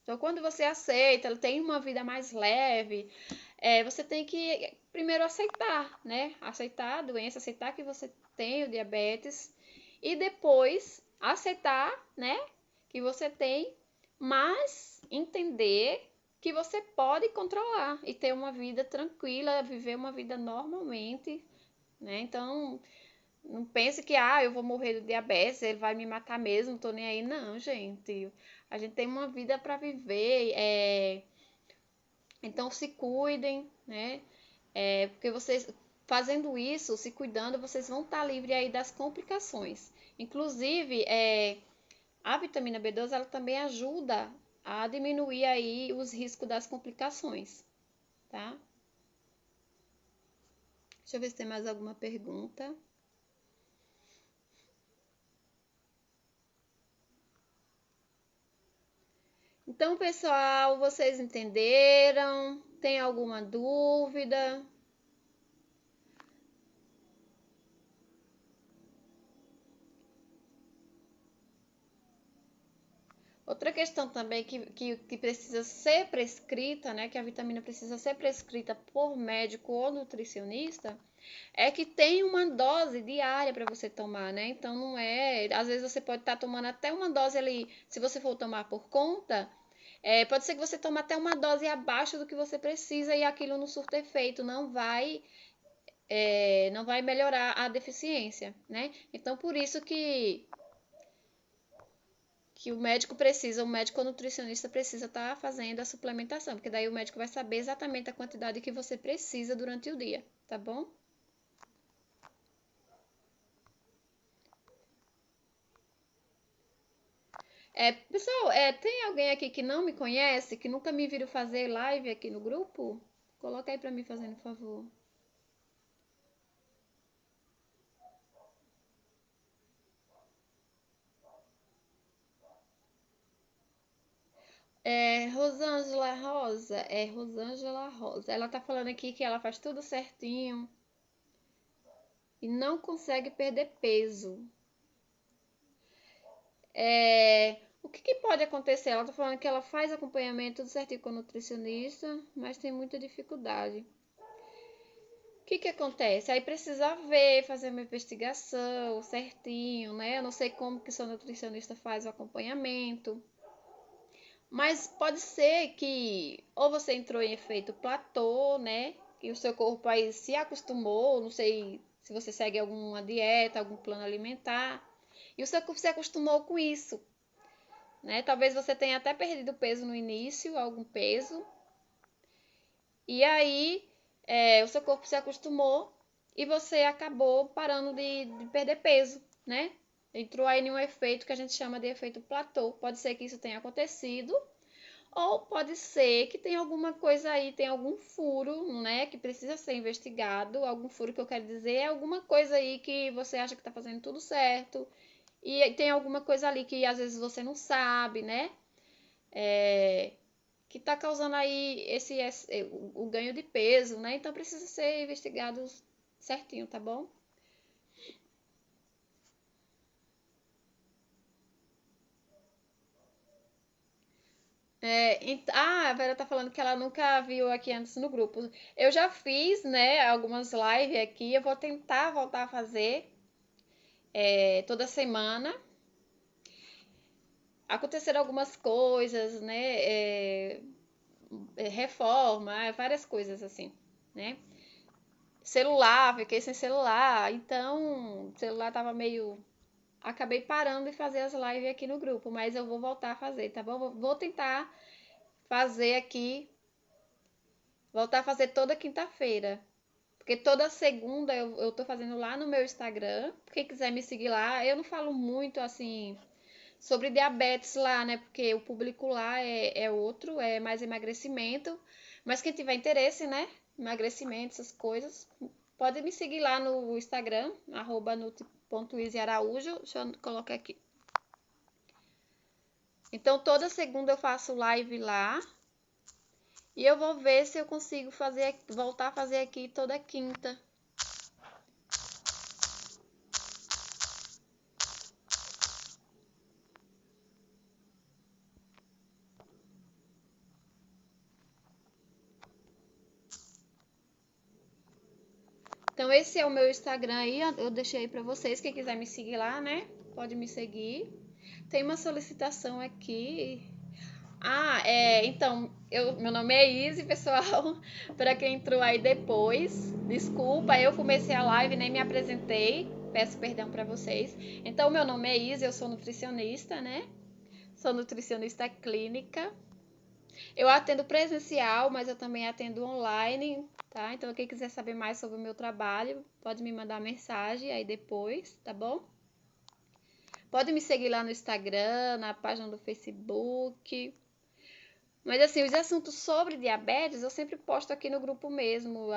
Então, quando você aceita, tem uma vida mais leve, você tem que primeiro aceitar, né? Aceitar a doença, aceitar que você tem o diabetes e depois aceitar, né? Que você tem, mas entender que você pode controlar e ter uma vida tranquila, viver uma vida normalmente, né? Então, não pense que, eu vou morrer do diabetes, ele vai me matar mesmo, não tô nem aí. Não, gente. A gente tem uma vida para viver, então se cuidem, né? Porque vocês, fazendo isso, se cuidando, vocês vão estar livres aí das complicações. Inclusive, a vitamina B12, ela também ajuda a diminuir aí os riscos das complicações, tá? Deixa eu ver se tem mais alguma pergunta. Então, pessoal, vocês entenderam? Tem alguma dúvida? Outra questão também que precisa ser prescrita, né? Que a vitamina precisa ser prescrita por médico ou nutricionista, é que tem uma dose diária para você tomar, né? Então não é. Às vezes você pode estar tomando até uma dose ali, se você for tomar por conta. Pode ser que você tome até uma dose abaixo do que você precisa e aquilo não surta efeito, não vai melhorar a deficiência, né? Então, por isso que o médico ou nutricionista precisa estar fazendo a suplementação, porque daí o médico vai saber exatamente a quantidade que você precisa durante o dia, tá bom? Pessoal, tem alguém aqui que não me conhece, que nunca me viram fazer live aqui no grupo? Coloca aí para mim fazendo favor. Rosângela Rosa, Rosângela Rosa. Ela tá falando aqui que ela faz tudo certinho e não consegue perder peso. O que pode acontecer? Ela tá falando que ela faz acompanhamento tudo certinho com o nutricionista, mas tem muita dificuldade. O que acontece? Aí precisa ver, fazer uma investigação certinho, né? Eu não sei como que seu nutricionista faz o acompanhamento. Mas pode ser que ou você entrou em efeito platô, né? E o seu corpo aí se acostumou, não sei se você segue alguma dieta, algum plano alimentar, e o seu corpo se acostumou com isso, né? Talvez você tenha até perdido peso no início, algum peso, e aí o seu corpo se acostumou e você acabou parando de perder peso, né? Entrou aí em um efeito que a gente chama de efeito platô. Pode ser que isso tenha acontecido, Ou pode ser que tem alguma coisa aí, tem algum furo, né, que precisa ser investigado. Algum furo que eu quero dizer é alguma coisa aí que você acha que tá fazendo tudo certo. E tem alguma coisa ali que às vezes você não sabe, né? É, que tá causando aí o ganho de peso, né? Então precisa ser investigado certinho, tá bom? A Vera tá falando que ela nunca viu aqui antes no grupo. Eu já fiz, né, algumas lives aqui. Eu vou tentar voltar a fazer toda semana. Aconteceram algumas coisas, né? Reforma, várias coisas assim, né? Celular, fiquei sem celular. Então, o celular tava meio. Acabei parando de fazer as lives aqui no grupo, mas eu vou voltar a fazer, tá bom? Vou tentar fazer aqui, voltar a fazer toda quinta-feira. Porque toda segunda eu tô fazendo lá no meu Instagram. Quem quiser me seguir lá, eu não falo muito assim sobre diabetes lá, né? Porque o público lá é outro, é mais emagrecimento. Mas quem tiver interesse, né? Emagrecimento, essas coisas, pode me seguir lá no Instagram, @nutri.easyaraújo. Deixa eu colocar aqui. Então, toda segunda eu faço live lá. E eu vou ver se eu consigo voltar a fazer aqui toda quinta. Então, esse é o meu Instagram aí, eu deixei aí pra vocês. Quem quiser me seguir lá, né? Pode me seguir. Tem uma solicitação aqui. Então, meu nome é Izzy, pessoal. Para quem entrou aí depois, desculpa, eu comecei a live, nem me apresentei. Peço perdão para vocês. Então, meu nome é Izzy, eu sou nutricionista, né? Sou nutricionista clínica. Eu atendo presencial, mas eu também atendo online, tá? Então, quem quiser saber mais sobre o meu trabalho, pode me mandar mensagem aí depois, tá bom? Pode me seguir lá no Instagram, na página do Facebook. Mas assim, os assuntos sobre diabetes eu sempre posto aqui no grupo mesmo.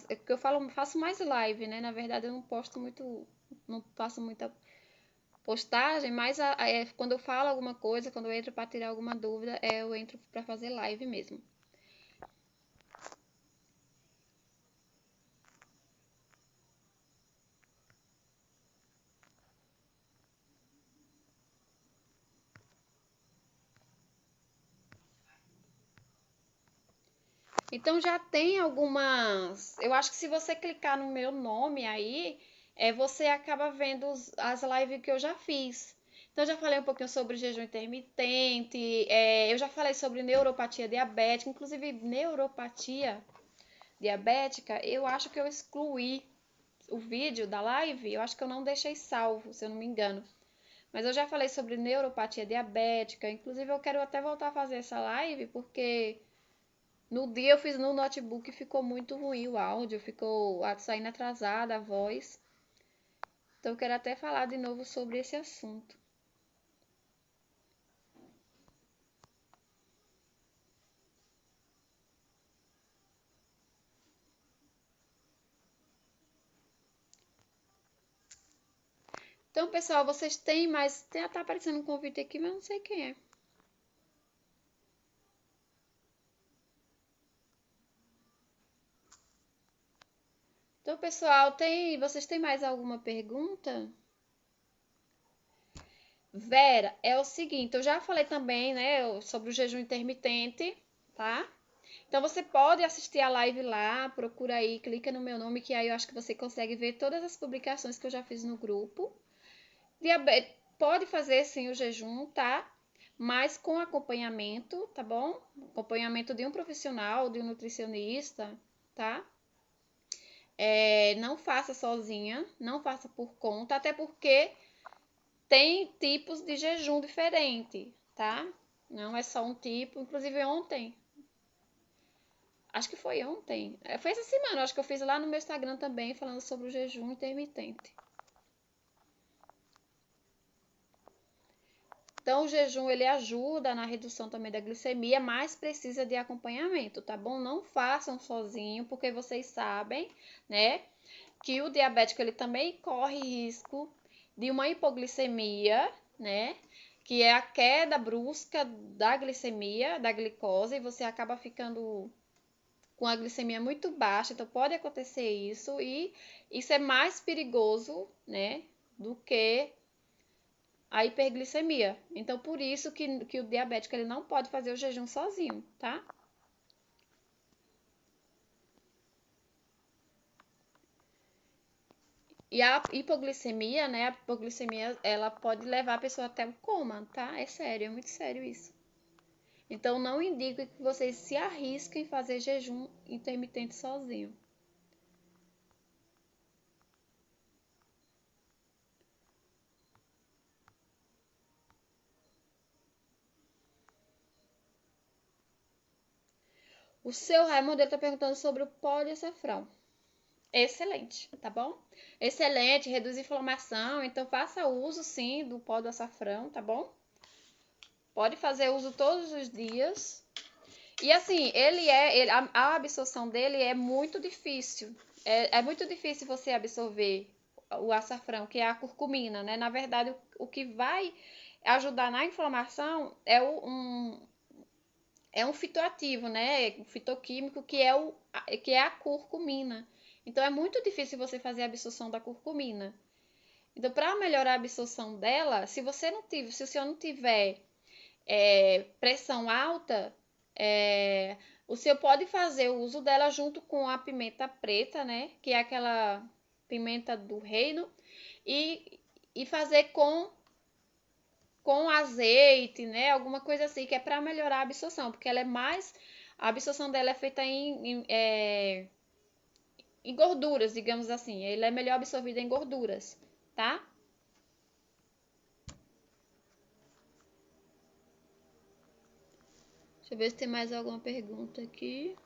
É porque eu faço mais live, né? Na verdade, eu não posto muito, não faço muita postagem, mas quando eu falo alguma coisa, quando eu entro para tirar alguma dúvida, eu entro para fazer live mesmo. Então já tem algumas. Eu acho que se você clicar no meu nome aí, você acaba vendo as lives que eu já fiz. Então já falei um pouquinho sobre jejum intermitente, eu já falei sobre neuropatia diabética, inclusive neuropatia diabética, eu acho que eu excluí o vídeo da live, eu acho que eu não deixei salvo, se eu não me engano. Mas eu já falei sobre neuropatia diabética, inclusive eu quero até voltar a fazer essa live, porque no dia eu fiz no notebook e ficou muito ruim o áudio, ficou saindo atrasada a voz. Então eu quero até falar de novo sobre esse assunto. Então, pessoal, vocês têm mais. Tá aparecendo um convite aqui, mas não sei quem é. Então, pessoal, vocês têm mais alguma pergunta? Vera, é o seguinte, eu já falei também, né, sobre o jejum intermitente, tá? Então você pode assistir a live lá, procura aí, clica no meu nome, que aí eu acho que você consegue ver todas as publicações que eu já fiz no grupo. Pode fazer sim o jejum, tá? Mas com acompanhamento, tá bom? Acompanhamento de um profissional, de um nutricionista, tá? Não faça sozinha, não faça por conta, até porque tem tipos de jejum diferente, tá? Não é só um tipo. Inclusive ontem, acho que foi ontem, foi essa semana, acho que eu fiz lá no meu Instagram também, falando sobre o jejum intermitente. Então, o jejum ele ajuda na redução também da glicemia, mas precisa de acompanhamento, tá bom? Não façam sozinho, porque vocês sabem, né, que o diabético ele também corre risco de uma hipoglicemia, né? Que é a queda brusca da glicemia, da glicose, e você acaba ficando com a glicemia muito baixa, então pode acontecer isso, e isso é mais perigoso, né, do que a hiperglicemia. Então, por isso que o diabético ele não pode fazer o jejum sozinho, tá? E a hipoglicemia, né? A hipoglicemia, ela pode levar a pessoa até o coma, tá? É sério, é muito sério isso. Então, não indico que vocês se arrisquem fazer jejum intermitente sozinho. O seu Raimundo está perguntando sobre o pó de açafrão. Excelente, tá bom? Excelente, reduz inflamação, então faça uso sim do pó do açafrão, tá bom? Pode fazer uso todos os dias. E assim, a absorção dele é muito difícil. É muito difícil você absorver o açafrão, que é a curcumina, né? Na verdade, o que vai ajudar na inflamação é um fitoativo, né? Um fitoquímico que é a curcumina. Então é muito difícil você fazer a absorção da curcumina. Então, para melhorar a absorção dela, se o senhor não tiver pressão alta, o senhor pode fazer o uso dela junto com a pimenta preta, né? Que é aquela pimenta do reino, e, e fazer com azeite, né? Alguma coisa assim, que é para melhorar a absorção, porque ela é mais. A absorção dela é feita em gorduras, digamos assim. Ele é melhor absorvido em gorduras, tá? Deixa eu ver se tem mais alguma pergunta aqui.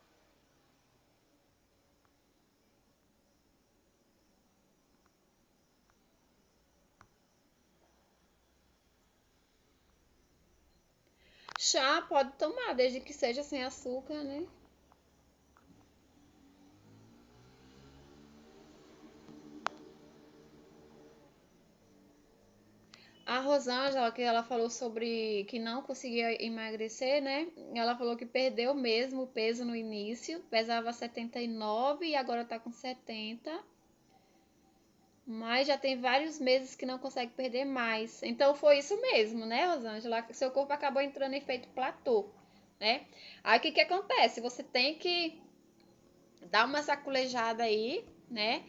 Chá pode tomar, desde que seja sem açúcar, né? A Rosângela, que ela falou sobre que não conseguia emagrecer, né? Ela falou que perdeu mesmo o peso no início, pesava 79 e agora tá com 70. Mas já tem vários meses que não consegue perder mais. Então foi isso mesmo, né, Rosângela? Seu corpo acabou entrando em efeito platô, né? Aí o que que acontece? Você tem que dar uma saculejada aí, né?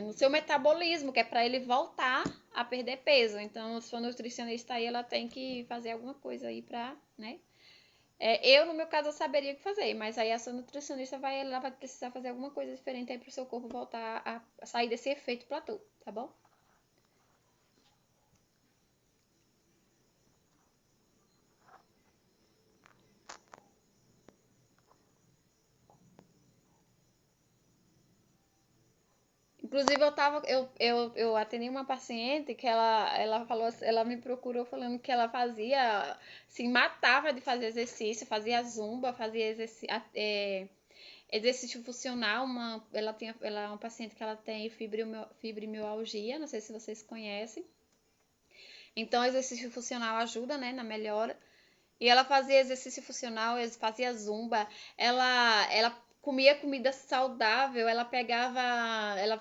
No seu metabolismo, que é para ele voltar a perder peso. Então, sua nutricionista aí, ela tem que fazer alguma coisa aí pra, né? Eu, no meu caso, eu saberia o que fazer, mas aí a sua nutricionista ela vai precisar fazer alguma coisa diferente aí pro seu corpo voltar a sair desse efeito platô, tá bom? Inclusive, eu atendi uma paciente que ela falou, ela me procurou falando que ela fazia, se matava de fazer exercício, fazia zumba, fazia exercício funcional. Ela é uma paciente que ela tem fibromialgia, não sei se vocês conhecem. Então, exercício funcional ajuda, né, na melhora. E ela fazia exercício funcional, fazia zumba, ela comia comida saudável, ela pegava,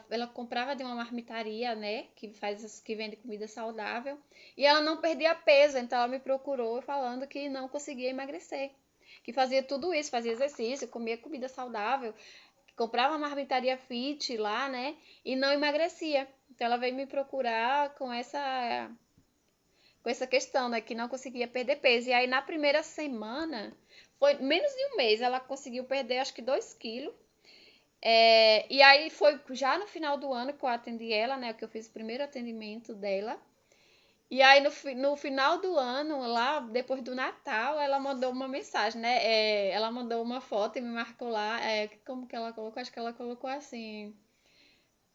ela comprava de uma marmitaria, né, que vende comida saudável, e ela não perdia peso, então ela me procurou falando que não conseguia emagrecer, que fazia tudo isso, fazia exercício, comia comida saudável, comprava uma marmitaria fit lá, né, e não emagrecia. Então ela veio me procurar com essa questão, né, que não conseguia perder peso. E aí na primeira semana, foi menos de um mês, ela conseguiu perder acho que 2 quilos. E aí foi já no final do ano que eu atendi ela, né, que eu fiz o primeiro atendimento dela. E aí no final do ano, lá depois do Natal, ela mandou uma mensagem, né? Ela mandou uma foto e me marcou lá. Como que ela colocou? Acho que ela colocou assim,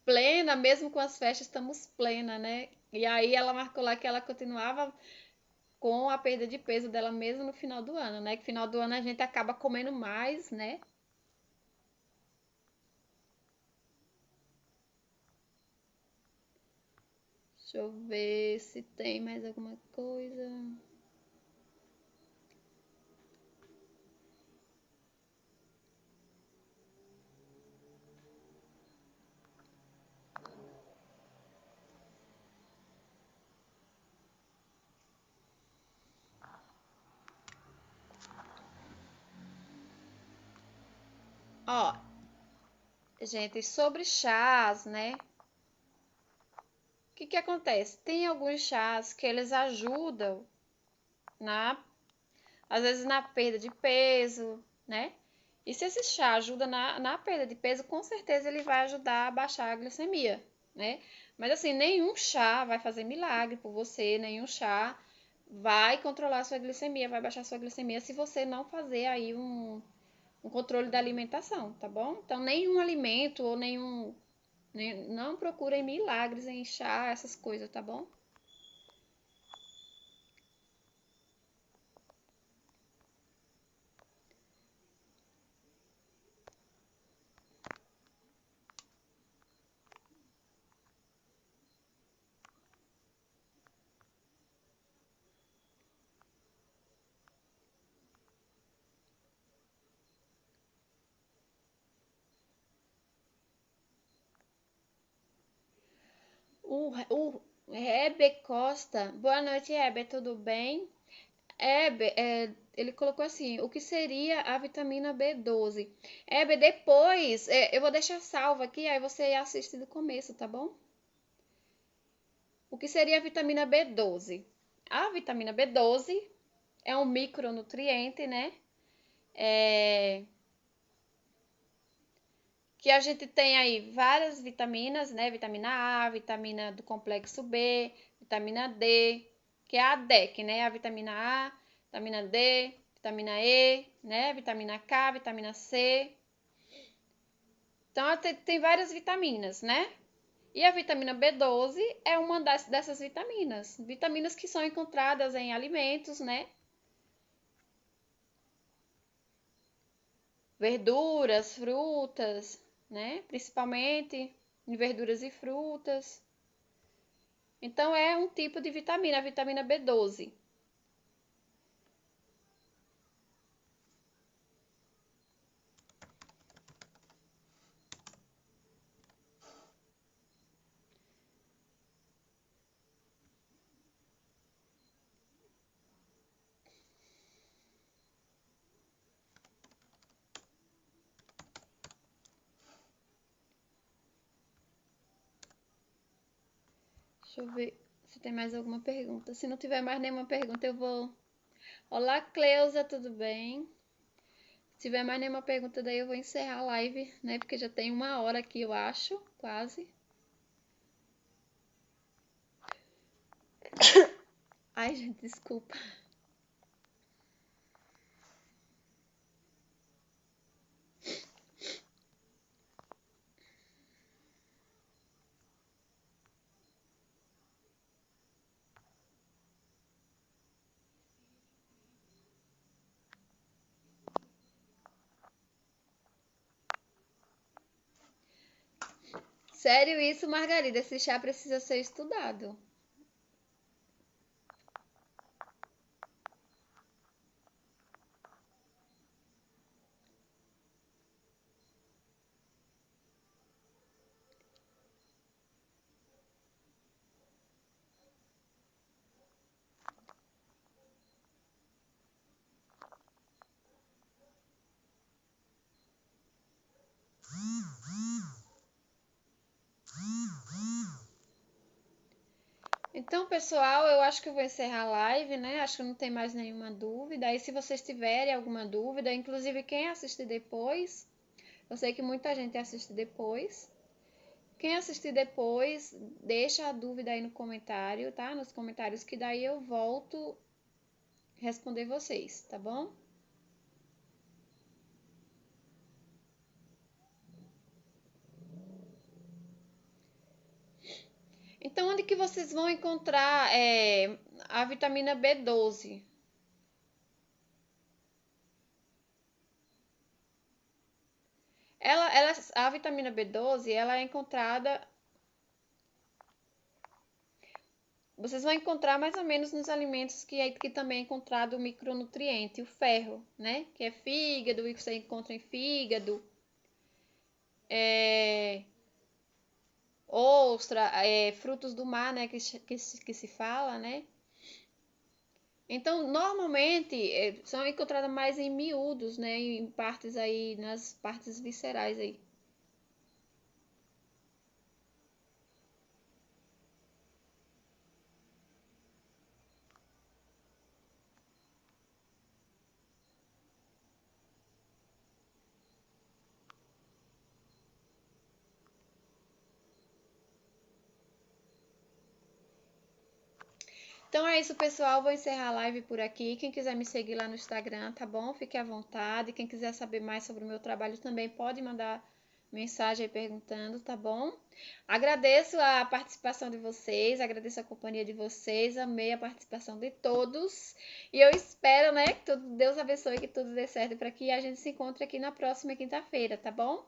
plena, mesmo com as festas, estamos plena, né? E aí ela marcou lá que ela continuava com a perda de peso dela mesmo no final do ano, né? Que no final do ano a gente acaba comendo mais, né? Deixa eu ver se tem mais alguma coisa. Ó, gente, sobre chás, né? O que que acontece? Tem alguns chás que eles ajudam às vezes na perda de peso, né? E se esse chá ajuda na perda de peso, com certeza ele vai ajudar a baixar a glicemia, né? Mas assim, nenhum chá vai fazer milagre por você, nenhum chá vai controlar a sua glicemia, vai baixar a sua glicemia se você não fazer aí um controle da alimentação, tá bom? Então, nenhum alimento ou não procurem milagres em chá, essas coisas, tá bom? O Heber Costa, boa noite, Heber, tudo bem? Heber, ele colocou assim, o que seria a vitamina B12? Heber, depois, eu vou deixar salvo aqui, aí você assiste do começo, tá bom? O que seria a vitamina B12? A vitamina B12 é um micronutriente, né? É, que a gente tem aí várias vitaminas, né? Vitamina A, vitamina do complexo B, vitamina D, que é a DEC, né? A vitamina A, vitamina D, vitamina E, né? Vitamina K, vitamina C. Então, tem várias vitaminas, né? E a vitamina B12 é uma dessas vitaminas. Vitaminas que são encontradas em alimentos, né? Verduras, frutas, né? Principalmente em verduras e frutas. Então, é um tipo de vitamina, a vitamina B12. Deixa eu ver se tem mais alguma pergunta. Se não tiver mais nenhuma pergunta, eu vou. Olá, Cleusa, tudo bem? Se tiver mais nenhuma pergunta, daí eu vou encerrar a live, né? Porque já tem 1 hora aqui, eu acho, quase. Ai, gente, desculpa. Sério isso, Margarida? Esse chá precisa ser estudado. Então, pessoal, eu acho que eu vou encerrar a live, né? Acho que não tem mais nenhuma dúvida. Aí, se vocês tiverem alguma dúvida, inclusive quem assistir depois, eu sei que muita gente assiste depois. Quem assistir depois, deixa a dúvida aí no comentário, tá? Nos comentários, que daí eu volto responder vocês, tá bom? Então, onde que vocês vão encontrar a vitamina B12. A vitamina B12, ela é encontrada. Vocês vão encontrar mais ou menos nos alimentos que também é encontrado o micronutriente, o ferro, né? Que é fígado, e você encontra em fígado, ostra, frutos do mar, né? Que se fala, né? Então, normalmente, são encontradas mais em miúdos, né? Em partes aí, nas partes viscerais aí. Então é isso, pessoal. Vou encerrar a live por aqui. Quem quiser me seguir lá no Instagram, tá bom? Fique à vontade. Quem quiser saber mais sobre o meu trabalho também pode mandar mensagem aí perguntando, tá bom? Agradeço a participação de vocês, agradeço a companhia de vocês, amei a participação de todos. E eu espero, né, que Deus abençoe, que tudo dê certo para que a gente se encontre aqui na próxima quinta-feira, tá bom?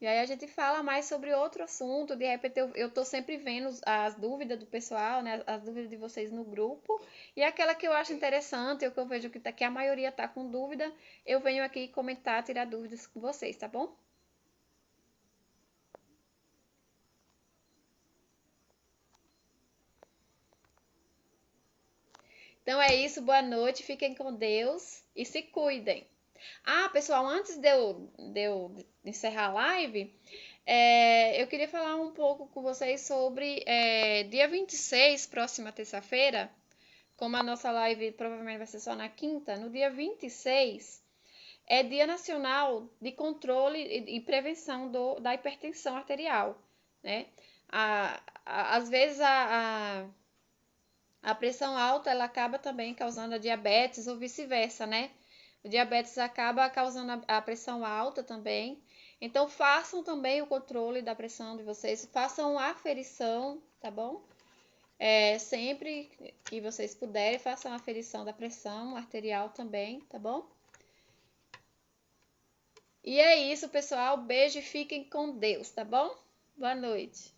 E aí a gente fala mais sobre outro assunto. De repente eu tô sempre vendo as dúvidas do pessoal, né? As dúvidas de vocês no grupo. E aquela que eu acho interessante, ou que eu vejo que a maioria tá com dúvida, eu venho aqui comentar, tirar dúvidas com vocês, tá bom? Então é isso, boa noite, fiquem com Deus e se cuidem. Ah, pessoal, antes de eu encerrar a live, eu queria falar um pouco com vocês sobre dia 26, próxima terça-feira, como a nossa live provavelmente vai ser só na quinta, no dia 26 é Dia Nacional de Controle e Prevenção da Hipertensão Arterial, né? Às vezes a pressão alta ela acaba também causando a diabetes ou vice-versa, né? O diabetes acaba causando a pressão alta também. Então façam também o controle da pressão de vocês, façam a aferição, tá bom? Sempre que vocês puderem, façam a aferição da pressão arterial também, tá bom? E é isso, pessoal. Beijo e fiquem com Deus, tá bom? Boa noite.